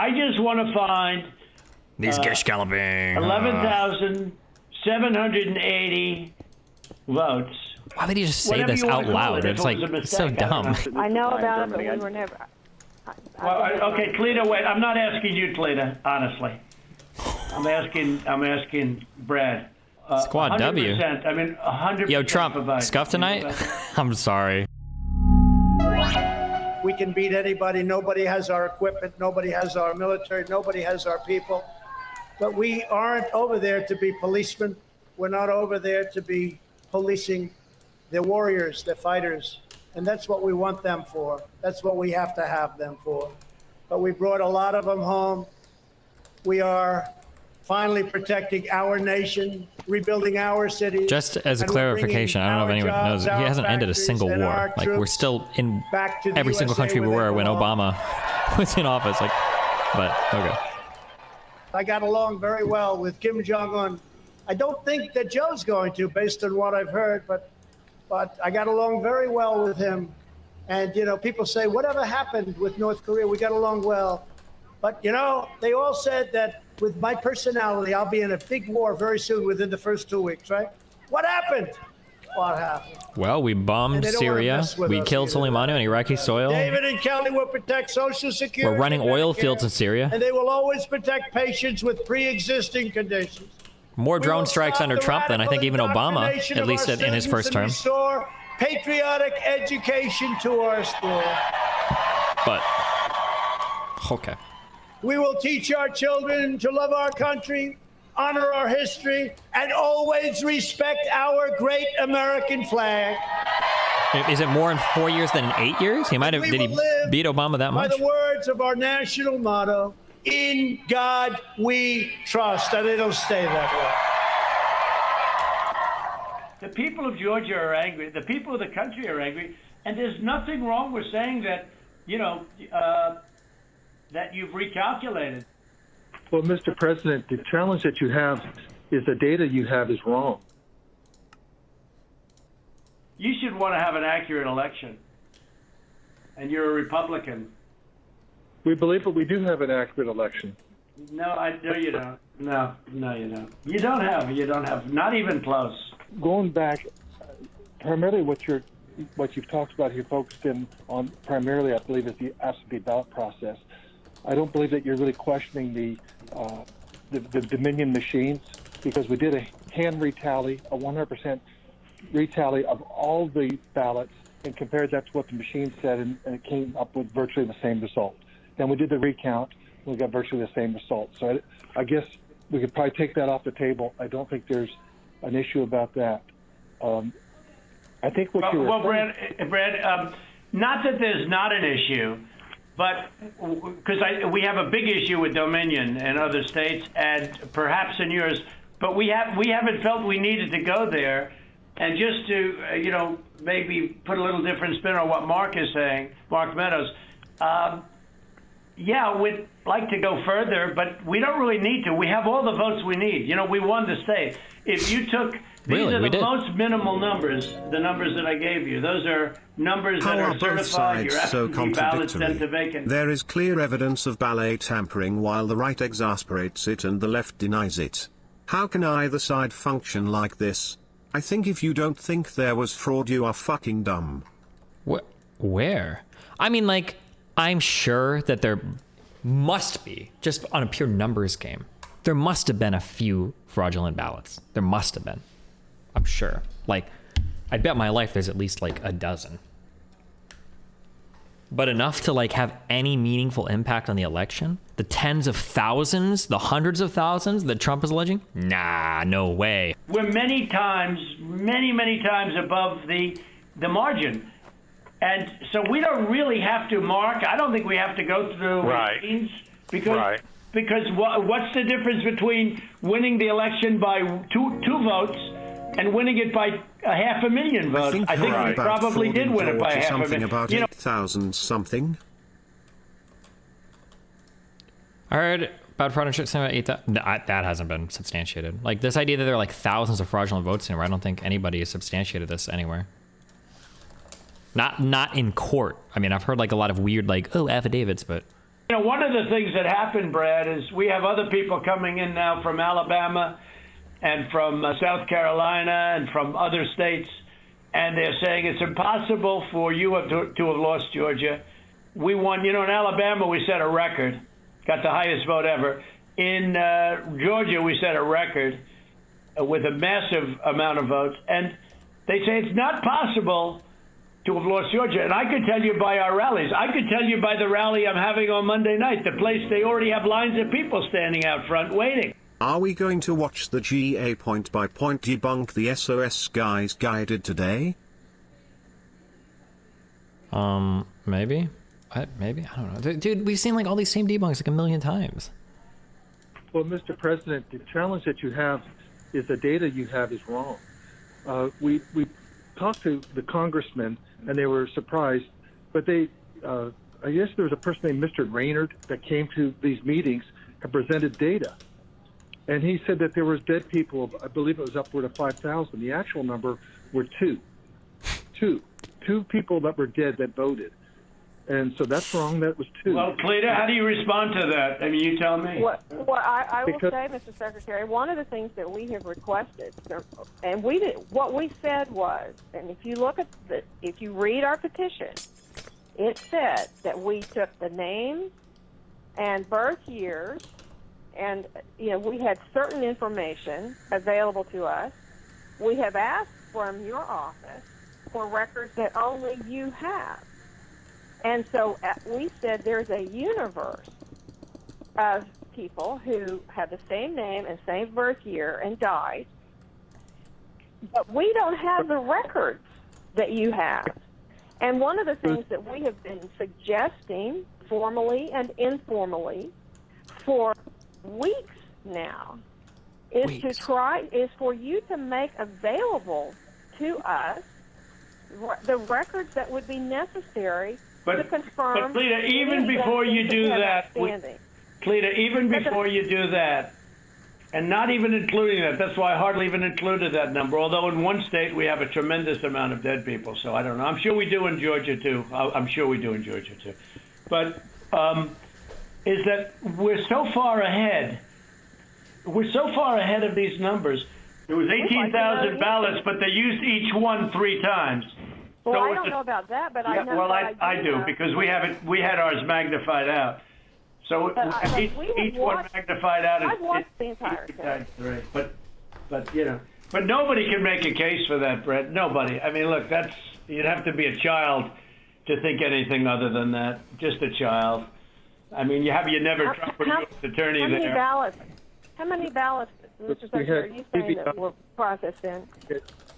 I just want to find these gish galloping 11,780 votes. Why would he just say this out loud? It's like so dumb. I know about it, but we were never. Okay, Cleta, wait. I'm not asking you, Cleta. Honestly, I'm asking Brad. Squad W. 100%. I mean, 100%. Yo, Trump, scuff tonight? I'm sorry. We can beat anybody. Nobody has our equipment. Nobody has our military. Nobody has our people. But we aren't over there to be policemen. We're not over there to be policing. They're warriors. They're fighters. And that's what we want them for. That's what we have to have them for. But we brought a lot of them home. We are finally protecting our nation, rebuilding our cities. Just as a clarification, I don't know if anyone knows, he hasn't ended a single war. Like, we're still in every single country we were when Obama was in office. Like, but, okay. I got along very well with Kim Jong-un. I don't think that Joe's going to, based on what I've heard, but I got along very well with him. And, you know, people say, whatever happened with North Korea? We got along well. But, you know, they all said that with my personality, I'll be in a big war very soon within the first 2 weeks, right? What happened? What happened? Well, we bombed Syria. We killed Soleimani on Iraqi soil. David and Kelly will protect Social Security. We're running oil fields in Syria. And they will always protect patients with pre-existing conditions. More drone strikes under Trump than I think even Obama, at least in his first term. Restore patriotic education to our schools. But, okay. We will teach our children to love our country, honor our history, and always respect our great American flag. Is it more in 4 years than in 8 years? He might have. Did he beat Obama that much? By the words of our national motto, "In God we trust," and it'll stay that way. The people of Georgia are angry. The people of the country are angry, and there's nothing wrong with saying that. You know. That you've recalculated. Well, Mr. President, the challenge that you have is the data you have is wrong. You should want to have an accurate election. And you're a Republican. We believe that we do have an accurate election. No, you don't. No, you don't. You don't have, not even close. Going back, primarily what you've talked about here focused in on primarily, I believe, is the absentee ballot process. I don't believe that you're really questioning the Dominion machines, because we did a hand retally, a 100% retally of all the ballots, and compared that to what the machine said, and it came up with virtually the same result. Then we did the recount, and we got virtually the same result. So I guess we could probably take that off the table. I don't think there's an issue about that. I think what you're... Well, Brad, not that there's not an issue, but because we have a big issue with Dominion and other states, and perhaps in yours, but we haven't felt we needed to go there. And just to maybe put a little different spin on what Mark is saying, Mark Meadows. Yeah, we'd like to go further, but we don't really need to. We have all the votes we need. We won the state. If you took these are the most minimal numbers, the numbers that I gave you. Those are numbers that are certified. Your absentee ballots sent to vacant. There is clear evidence of ballot tampering while the right exasperates it and the left denies it. How can either side function like this? I think if you don't think there was fraud, you are fucking dumb. Where? I mean, like, I'm sure that there must be, just on a pure numbers game, there must have been a few fraudulent ballots. There must have been. I'm sure. Like, I bet my life there's at least like a dozen. But enough to like have any meaningful impact on the election? The tens of thousands, the hundreds of thousands that Trump is alleging? Nah, no way. We're many times above the margin. And so we don't really have to, Mark. I don't think we have to go through machines because what's the difference between winning the election by two votes and winning it by 500,000 votes? I think we probably did win it by 500,000. About 8,000 something. I heard about fraudulent about 8,000. That hasn't been substantiated. Like this idea that there are like thousands of fraudulent votes anywhere. I don't think anybody has substantiated this anywhere. Not in court. I mean, I've heard like a lot of weird like affidavits, but You know, one of the things that happened, Brad, is we have other people coming in now from Alabama and from South Carolina and from other states, and they're saying it's impossible for you to have lost Georgia. We won, you know, in Alabama we set a record, got the highest vote ever. In Georgia we set a record with a massive amount of votes, and they say it's not possible to have lost Georgia. And I could tell you by our rallies. I could tell you by the rally I'm having on Monday night. The place, they already have lines of people standing out front waiting. Are we going to watch the GA point-by-point debunk the SOS guys guided today? Maybe. Maybe? I don't know. Dude, we've seen like all these same debunks like a million times. Well, Mr. President, the challenge that you have is the data you have is wrong. We talked to the congressmen, and they were surprised, but they, I guess there was a person named Mr. Raynard that came to these meetings and presented data. And he said that there was dead people, I believe it was upward of 5,000. The actual number were two people that were dead that voted. And so that's wrong. That was two. Well, Cleta, how do you respond to that? I mean, you tell me. What I will say, Mr. Secretary, one of the things that we have requested, and what we said was, and if you look at if you read our petition, it said that we took the names and birth years, and we had certain information available to us. We have asked from your office for records that only you have. And so we said there's a universe of people who have the same name and same birth year and died, but we don't have the records that you have. And one of the things that we have been suggesting formally and informally for weeks now is for you to make available to us the records that would be necessary to confirm. But Cleta, even before you do that, and not even including that, that's why I hardly even included that number, although in one state we have a tremendous amount of dead people, so I don't know. I'm sure we do in Georgia too. But is that we're so far ahead. We're so far ahead of these numbers. There was 18,000 ballots, but they used each one 3 times. Well, so I don't know about that, but I know. Well, I do because we had ours magnified out. So each one magnified out. I've watched the entire thing. But nobody can make a case for that, Brett. Nobody. I mean, look, you'd have to be a child to think anything other than that. Just a child. I mean, you never Trump or U.S. attorney how many there. How many ballots, Mr. Secretary, are you saying that were processed in?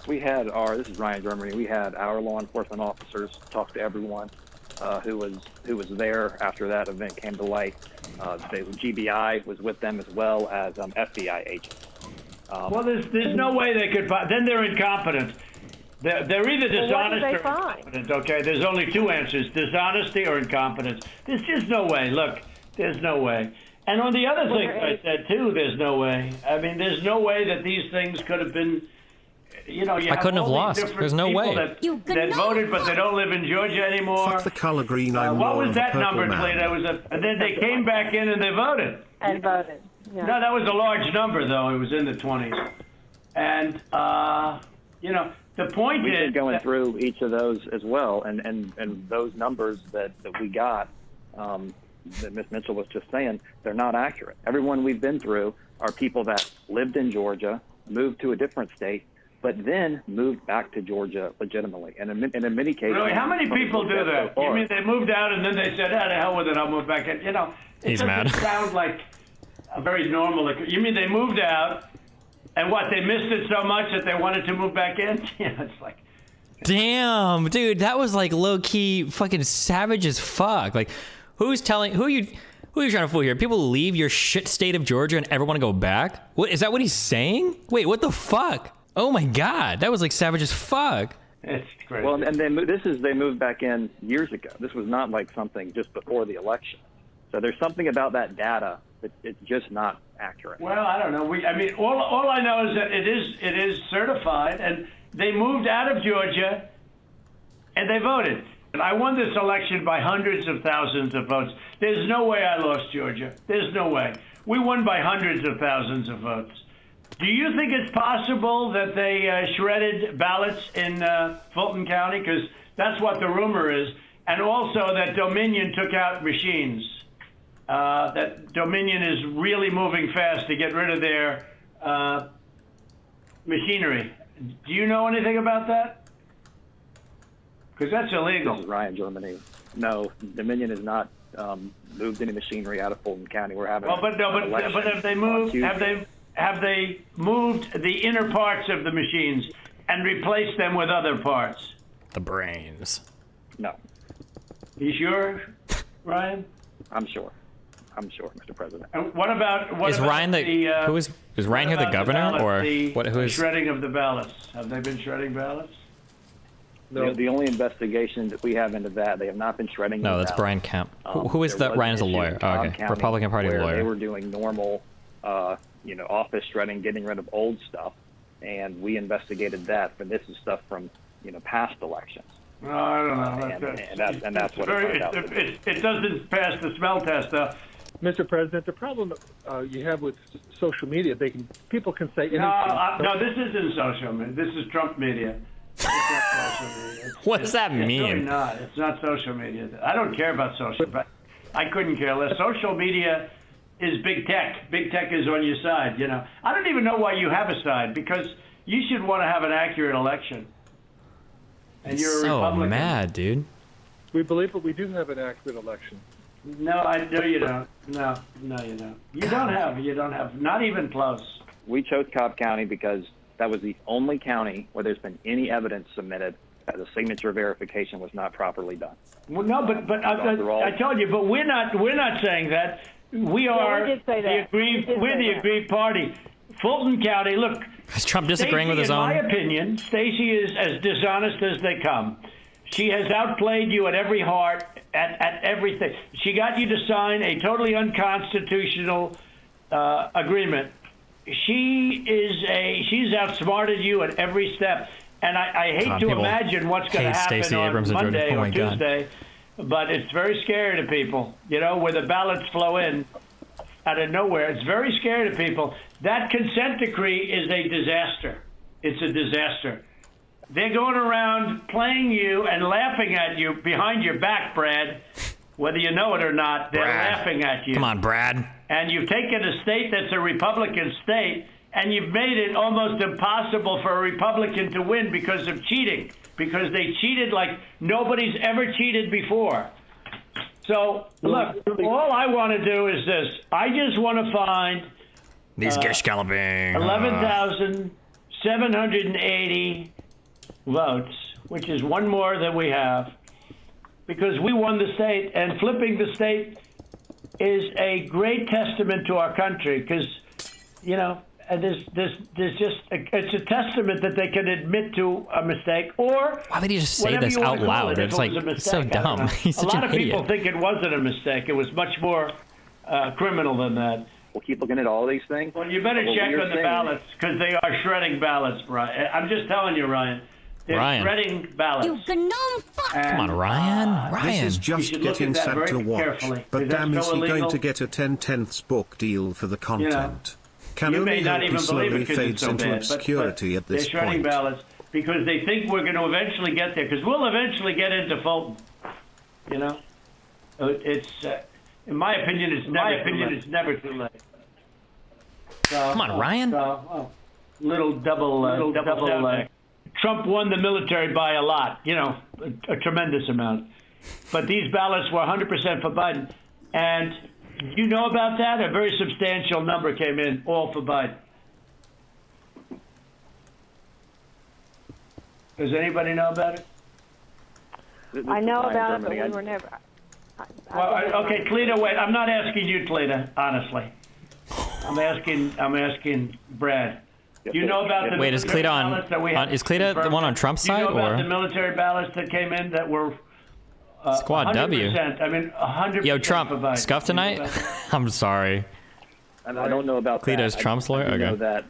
We had this is Ryan Germany. We had our law enforcement officers talk to everyone who was there after that event came to light. The GBI was with them as well as FBI agents. Well, there's no way they could. Then they're incompetent. They're either dishonest or incompetent. Okay, there's only 2 answers: dishonesty or incompetence. There's just no way. Look, there's no way. And on the other things I said too, there's no way. I mean, there's no way that these things could have been. I couldn't have lost. There's no way. That voted, but they don't live in Georgia anymore. Fuck the color green. What was that number, Cleta? And then they came back in and they voted. Yeah. No, that was a large number, though. It was in the 20s. And, the point We've is... been going through each of those as well, and those numbers that we got, that Ms. Mitchell was just saying, they're not accurate. Everyone we've been through are people that lived in Georgia, moved to a different state, but then moved back to Georgia legitimately. And in many cases... Really? How many people do that? You mean they moved out and then they said, to hell with it, I'll move back in? He's mad. It sounds like a very normal... You mean they moved out and what, they missed it so much that they wanted to move back in? It's like... Damn, dude, that was like low-key fucking savage as fuck. Like, who are you trying to fool here? People leave your shit state of Georgia and ever want to go back? What is that what he's saying? Wait, what the fuck? Oh my god, that was like savage as fuck. It's crazy. Well, and they moved back in years ago. This was not like something just before the election. So there's something about that data that it's just not accurate. Well, I don't know. All I know is that it is certified, and they moved out of Georgia, and they voted. And I won this election by hundreds of thousands of votes. There's no way I lost Georgia. There's no way. We won by hundreds of thousands of votes. Do you think it's possible that they shredded ballots in Fulton County? Because that's what the rumor is. And also that Dominion took out machines. That Dominion is really moving fast to get rid of their machinery. Do you know anything about that? Because that's illegal. This is Ryan, Germany. No, Dominion has not moved any machinery out of Fulton County. We're having. Well, but have they moved? Have they moved the inner parts of the machines and replaced them with other parts? The brains. No. You sure, Ryan? I'm sure, Mr. President. And what about Is Ryan is Ryan here the governor or what? Who is shredding of the ballots? Have they been shredding ballots? No. The only investigation that we have into that, they have not been shredding. No, that's Brian Kemp. Who is that? Ryan is a lawyer. Oh, okay, Republican Party lawyer. They were doing normal, office shredding, getting rid of old stuff, and we investigated that. But this is stuff from, past elections. No, I don't know. And that's what it doesn't pass the smell test, though. Mr. President, the problem you have with social media, people can say anything. No, this isn't social media. This is Trump media. It's not social media. What does that mean? It's really not. It's not social media. I don't care about social, but I couldn't care less. Social media is big tech. Big tech is on your side, I don't even know why you have a side, because you should want to have an accurate election. And you're a Republican. So mad, dude. We believe that we do have an accurate election. No, I know you don't. No, you don't. You don't have. Not even close. We chose Cobb County because that was the only county where there's been any evidence submitted that the signature verification was not properly done. Well, no, but I told you, but we're not saying that. We are we did say that. We're the aggrieved party. Fulton County, look. Is Trump disagreeing with his own? In my opinion, Stacey is as dishonest as they come. She has outplayed you at every heart, at everything. She got you to sign a totally unconstitutional agreement. She's outsmarted you at every step. And I hate to imagine what's going to happen on Monday or Tuesday, but it's very scary to people, where the ballots flow in out of nowhere. It's very scary to people. That consent decree is a disaster. It's a disaster. They're going around playing you and laughing at you behind your back, Brad. Whether you know it or not, they're laughing at you. Come on, Brad. And you've taken a state that's a Republican state, and you've made it almost impossible for a Republican to win because of cheating, because they cheated like nobody's ever cheated before. So, look, all I want to do is this. I just want to find these gish galloping 11,780 votes, which is one more than we have, because we won the state, and flipping the state is a great testament to our country, because, and there's just it's a testament that they can admit to a mistake, or why would he just say this out loud? It's like so dumb. He's such an idiot. A lot of people think it wasn't a mistake. It was much more criminal than that. We'll keep looking at all these things. Well, you better check on the ballots, because they are shredding ballots, Ryan. I'm just telling you, Ryan. They're shredding ballots. You gnome fuck! Come on, Ryan. This is just getting set to watch. But damn, is he going to get a 10/10ths book deal for the content? Can only hope he slowly fades into obscurity at this they're shredding point. ballots because they think we're going to eventually get there, because we'll eventually get into Fulton. It's in my opinion, it's never too late. So, come on, Ryan. Little double. Trump won the military by a lot, a tremendous amount. But these ballots were 100% for Biden. And you know about that? A very substantial number came in, all for Biden. Does anybody know about it? I know about it, but we were never. Okay, Cleta, wait. I'm not asking you, Cleta, honestly. I'm asking Brad. Do you know about the is Cleta is Cleta the one on Trump's side? Do you know about the military ballots that came in that were Squad 100%, W? 100%. Yo, Trump, scuff tonight? I'm sorry. I don't know about Cleta is Trump's lawyer? I know that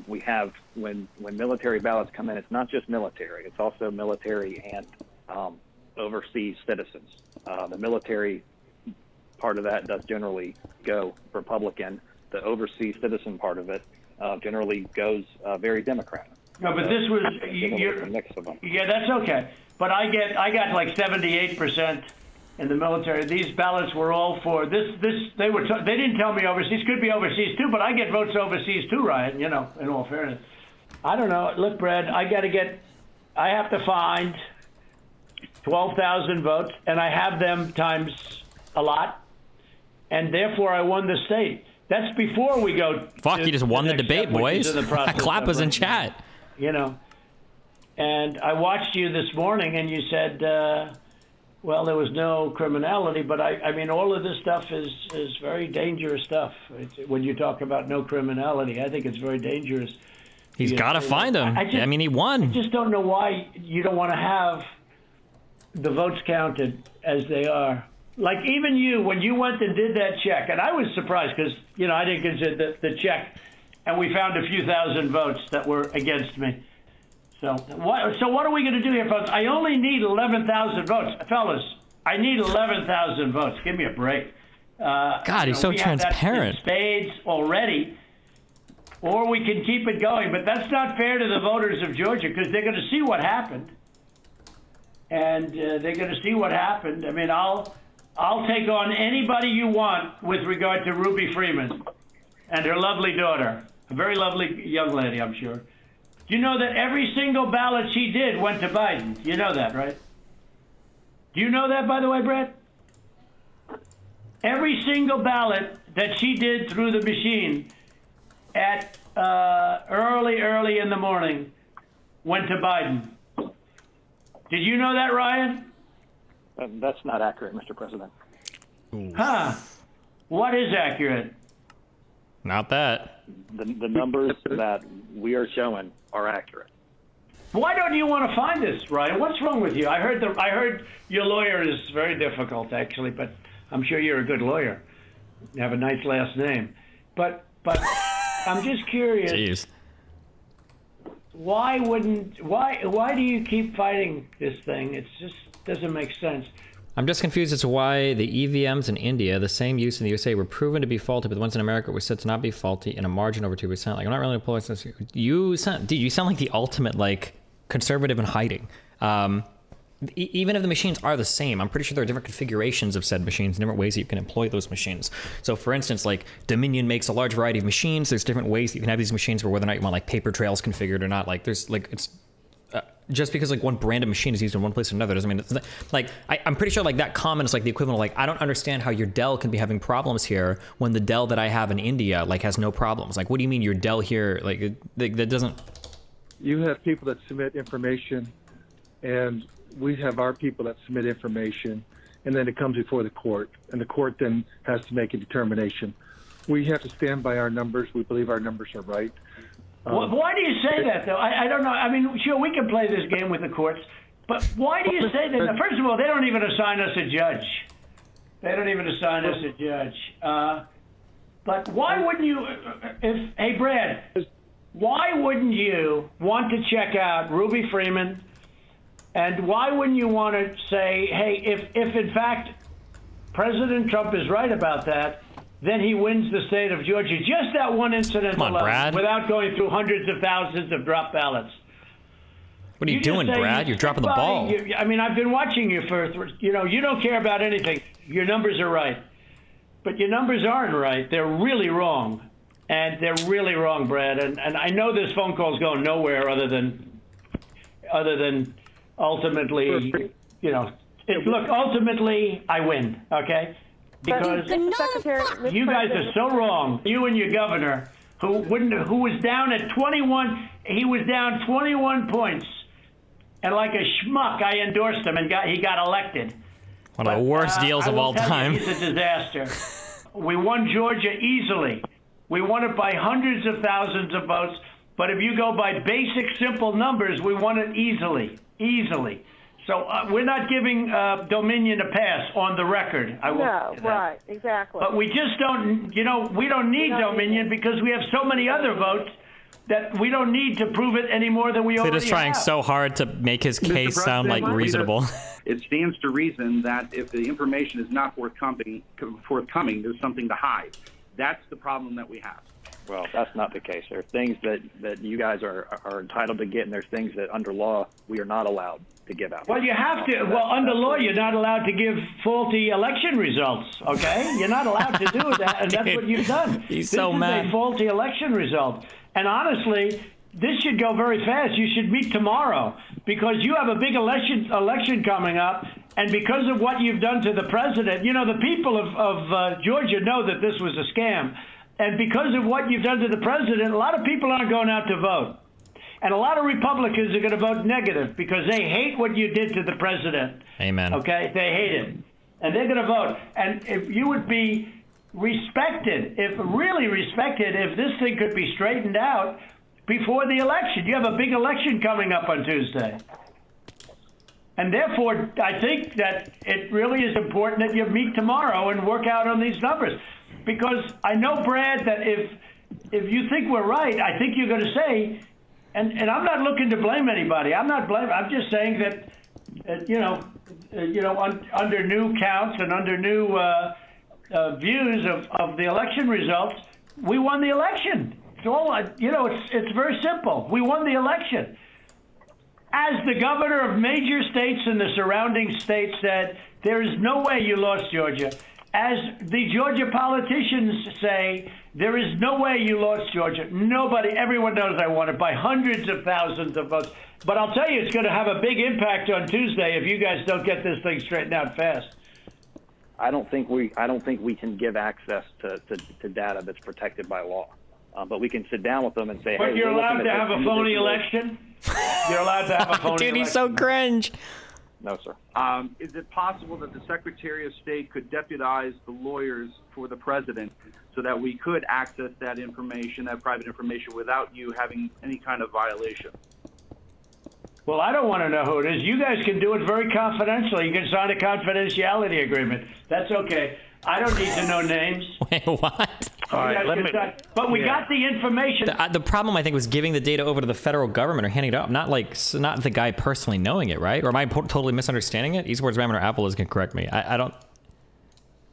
we have, when military ballots come in, it's not just military. It's also military and overseas citizens. The military part of that does generally go Republican. The overseas citizen part of it generally goes very Democrat. No, but this was a mix of them. yeah, that's okay. But I got like 78% in the military. These ballots were all for this. They didn't tell me overseas. Could be overseas too, but I get votes overseas too, Ryan. You know, in all fairness, I don't know. Look, Brad, I have to find 12,000 votes, and I have them times a lot, and therefore I won the state. That's before we go. Fuck, you just won the debate, boys. That clap was in chat. You know, and I watched you this morning, and you said, well, there was no criminality, but I mean, all of this stuff is very dangerous stuff. When you talk about no criminality, I think it's very dangerous. He's got to find him. I mean, he won. I just don't know why you don't want to have the votes counted as they are. Like even you, when you went and did that check, and I was surprised because, you know, I didn't consider the check, and we found a few thousand votes that were against me. So what are we going to do here, folks? I only need 11,000 votes. Fellas, I need 11,000 votes. Give me a break. God, he's so transparent. We have that in spades already, or we can keep it going. But that's not fair to the voters of Georgia because they're going to see what happened. And they're going to see what happened. I mean, I'll take on anybody you want with regard to Ruby Freeman and her lovely daughter. A very lovely young lady, I'm sure. Do you know that every single ballot she did went to Biden? You know that, right? Do you know that, by the way, Brett? Every single ballot that she did through the machine at early in the morning went to Biden. Did you know that, Ryan? That's not accurate, Mr. President. Huh. What is accurate? Not that. The numbers that we are showing are accurate. Why don't you want to find this, Ryan? What's wrong with you? I heard your lawyer is very difficult, actually, but I'm sure you're a good lawyer. You have a nice last name. But I'm just curious. Jeez. Why do you keep fighting this thing? It just doesn't make sense. I'm just confused as to why the EVMs in India, the same use in the USA, were proven to be faulty, but the ones in America were said to not be faulty in a margin over 2%. Like, I'm not really a polarized. You sound like the ultimate, like, conservative in hiding. Even if the machines are the same, I'm pretty sure there are different configurations of said machines, different ways that you can employ those machines. So for instance, like Dominion makes a large variety of machines. There's different ways that you can have these machines where whether or not you want like paper trails configured or not, like there's like, it's just because like one brand of machine is used in one place or another doesn't mean it's like, I'm pretty sure like that comment is like the equivalent of like, I don't understand how your Dell can be having problems here when the Dell that I have in India like has no problems. Like, what do you mean your Dell here? Like that doesn't. You have people that submit information, and we have our people that submit information, and then it comes before the court, and the court then has to make a determination. We have to stand by our numbers. We believe our numbers are right. Why do you say that, though? I don't know. I mean, sure, we can play this game with the courts, but why do you say that? Now, first of all, they don't even assign us a judge. They don't even assign us a judge. But why wouldn't you, hey, Brad, why wouldn't you want to check out Ruby Freeman? And why wouldn't you want to say, hey, if in fact President Trump is right about that, then he wins the state of Georgia. Just that one incident alone, Brad. Without going through hundreds of thousands of drop ballots. What are you doing, Brad? You're dropping the ball. I mean, I've been watching you you don't care about anything. Your numbers are right. But your numbers aren't right. They're really wrong. And they're really wrong, Brad. And I know this phone call's going nowhere other than ultimately, look, ultimately I win, okay? Because you guys are so wrong. You and your governor, who was down at 21, he was down 21 points. And like a schmuck, I endorsed him and he got elected. One of the worst deals of all time. He's a disaster. We won Georgia easily. We won it by hundreds of thousands of votes. But if you go by basic, simple numbers, we won it easily. So we're not giving Dominion a pass on the record. No, right, exactly. But we just don't, we don't need Dominion because we have so many other votes that we don't need to prove it any more than we already have. Clit is trying so hard to make his case sound like reasonable. it stands to reason that if the information is not forthcoming, there's something to hide. That's the problem that we have. Well, that's not the case. There are things that you guys are entitled to get, and there's things that under law we are not allowed to give out. Well, you have to. Well, under law, you're not allowed to give faulty election results. Okay, you're not allowed to do that, and that's what you've done. He's so mad. This is a faulty election result, and honestly, this should go very fast. You should meet tomorrow because you have a big election coming up, and because of what you've done to the president, you know, the people of Georgia know that this was a scam. And because of what you've done to the president, a lot of people aren't going out to vote. And a lot of Republicans are going to vote negative because they hate what you did to the president. Amen. Okay? They hate it. And they're going to vote. And if you would be respected, really respected, if this thing could be straightened out before the election. You have a big election coming up on Tuesday. And therefore, I think that it really is important that you meet tomorrow and work out on these numbers. Because I know, Brad, that if you think we're right, I think you're going to say, and I'm not looking to blame anybody. I'm not blaming. I'm just saying that, under new counts and under new views of the election results, we won the election. It's all, it's very simple. We won the election. As the governor of major states and the surrounding states said, there is no way you lost Georgia. As the Georgia politicians say, there is no way you lost Georgia. Nobody, everyone knows I won it by hundreds of thousands of votes. But I'll tell you, it's going to have a big impact on Tuesday if you guys don't get this thing straightened out fast. I don't think we can give access to data that's protected by law. But we can sit down with them and say, but hey, you're allowed to have a phony election? You're allowed to have a phony election? Dude, he's so cringe. No, sir. Is it possible that the Secretary of State could deputize the lawyers for the president so that we could access that information, that private information, without you having any kind of violation? Well, I don't want to know who it is. You guys can do it very confidentially. You can sign a confidentiality agreement. That's okay. I don't need to know names. Wait, what? All right, but we got the information. The problem, I think, was giving the data over to the federal government or handing it up, not the guy personally knowing it, right? Or am I totally misunderstanding it? Eastwards Ramen or Apple is going to correct me. I don't.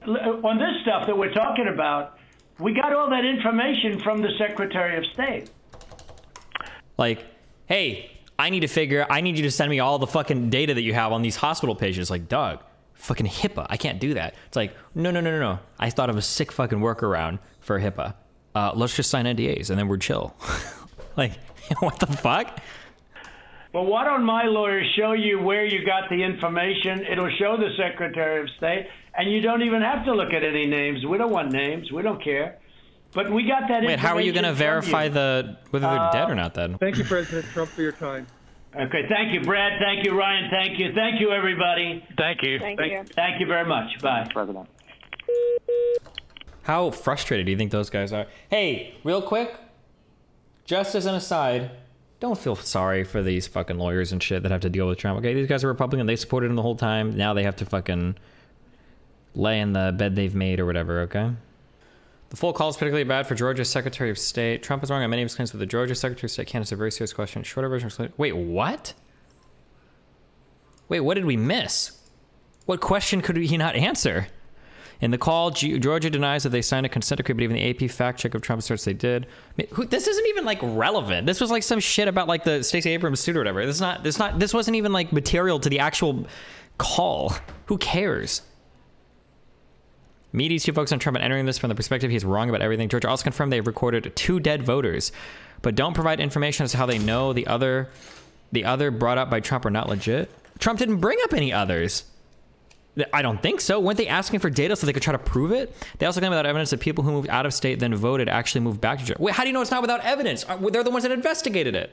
On this stuff that we're talking about, we got all that information from the Secretary of State. Like, hey, I need you to send me all the fucking data that you have on these hospital pages. Like, Doug, fucking HIPAA. I can't do that. It's like, no. I thought of a sick fucking workaround for HIPAA. Let's just sign NDAs and then we're chill. Like, what the fuck? Well, why don't my lawyers show you where you got the information? It'll show the Secretary of State, and you don't even have to look at any names. We don't want names. We don't care. But we got that information. Wait, how are you going to verify whether they're dead or not then? Thank you, President Trump, for your time. Okay, thank you, Brad. Thank you, Ryan. Thank you. Thank you, everybody. Thank you. Thank you very much. Bye. President. How frustrated do you think those guys are? Hey, real quick, just as an aside, don't feel sorry for these fucking lawyers and shit that have to deal with Trump. Okay, these guys are Republican. They supported him the whole time. Now they have to fucking lay in the bed they've made or whatever, okay? The full call is particularly bad for Georgia's Secretary of State. Trump is wrong on many of his claims, but the Georgia Secretary of State can't answer a very serious question. Shorter version. Wait, what? Wait, what did we miss? What question could he not answer? In the call, Georgia denies that they signed a consent decree, but even the AP fact check of Trump asserts they did. This isn't even like relevant. This was like some shit about like the Stacey Abrams suit or whatever. This wasn't even like material to the actual call. Who cares? Media to focus on Trump and entering this from the perspective he's wrong about everything. Georgia also confirmed they've recorded 2 dead voters, but don't provide information as to how they know the other brought up by Trump are not legit. Trump didn't bring up any others. I don't think so. Weren't they asking for data so they could try to prove it? They also claim without evidence that people who moved out of state then voted actually moved back to Georgia. Wait, how do you know it's not without evidence? They're the ones that investigated it.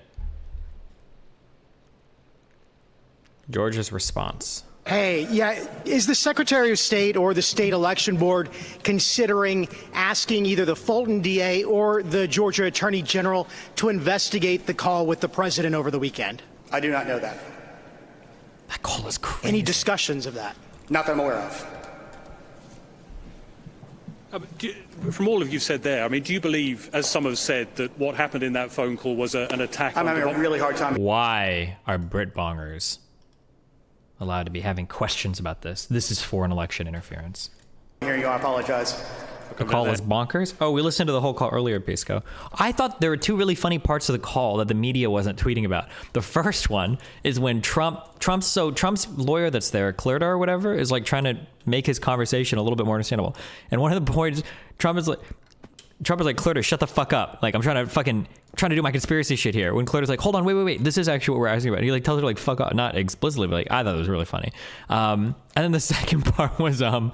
Georgia's response. Hey, yeah, is the Secretary of State or the State Election Board considering asking either the Fulton DA or the Georgia Attorney General to investigate the call with the president over the weekend? I do not know that. That call is crazy. Any discussions of that? Not that I'm aware of. From all of you said there, I mean, do you believe, as some have said, that what happened in that phone call was an attack? I'm having a really hard time. Why are Brit bongers allowed to be having questions about this. This is foreign election interference. Here you are. I apologize. The call was bonkers. Oh, we listened to the whole call earlier, Pisco. I thought there were two really funny parts of the call that the media wasn't tweeting about. The first one is when Trump's lawyer that's there, Clerda or whatever, is like trying to make his conversation a little bit more understandable. And one of the points, Trump is like, Clerda, shut the fuck up. Like, I'm trying to do my conspiracy shit here. When Clerda's like, hold on, wait. This is actually what we're asking about. And he like tells her to like fuck off, not explicitly, but like, I thought it was really funny. And then the second part was, when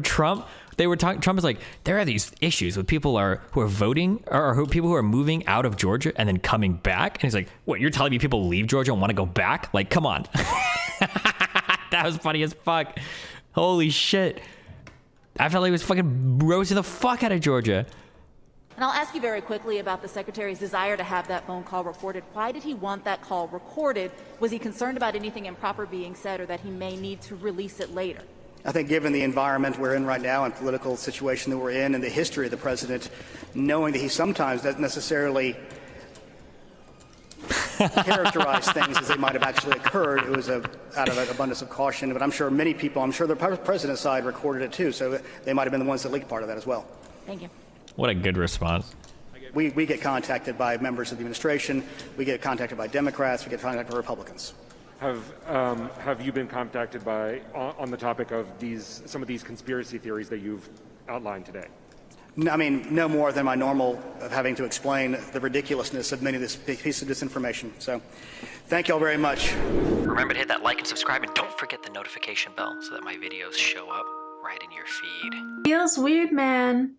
Trump was like, there are these issues with people who are voting or people who are moving out of Georgia and then coming back. And he's like, what, you're telling me people leave Georgia and want to go back? Like, come on. That was funny as fuck. Holy shit. I felt like he was fucking roasting the fuck out of Georgia. And I'll ask you very quickly about the Secretary's desire to have that phone call recorded. Why did he want that call recorded? Was he concerned about anything improper being said or that he may need to release it later? I think given the environment we're in right now and political situation that we're in and the history of the president, knowing that he sometimes doesn't necessarily characterize things as they might have actually occurred, it was out of an abundance of caution. But I'm sure many people, I'm sure the president's side recorded it too, so they might have been the ones that leaked part of that as well. Thank you. What a good response. We get contacted by members of the administration. We get contacted by Democrats. We get contacted by Republicans. Have you been contacted by on the topic of some of these conspiracy theories that you've outlined today? I mean, no more than my normal of having to explain the ridiculousness of many of this piece of disinformation. So, thank you all very much. Remember to hit that like and subscribe, and don't forget the notification bell so that my videos show up right in your feed. Feels weird, man.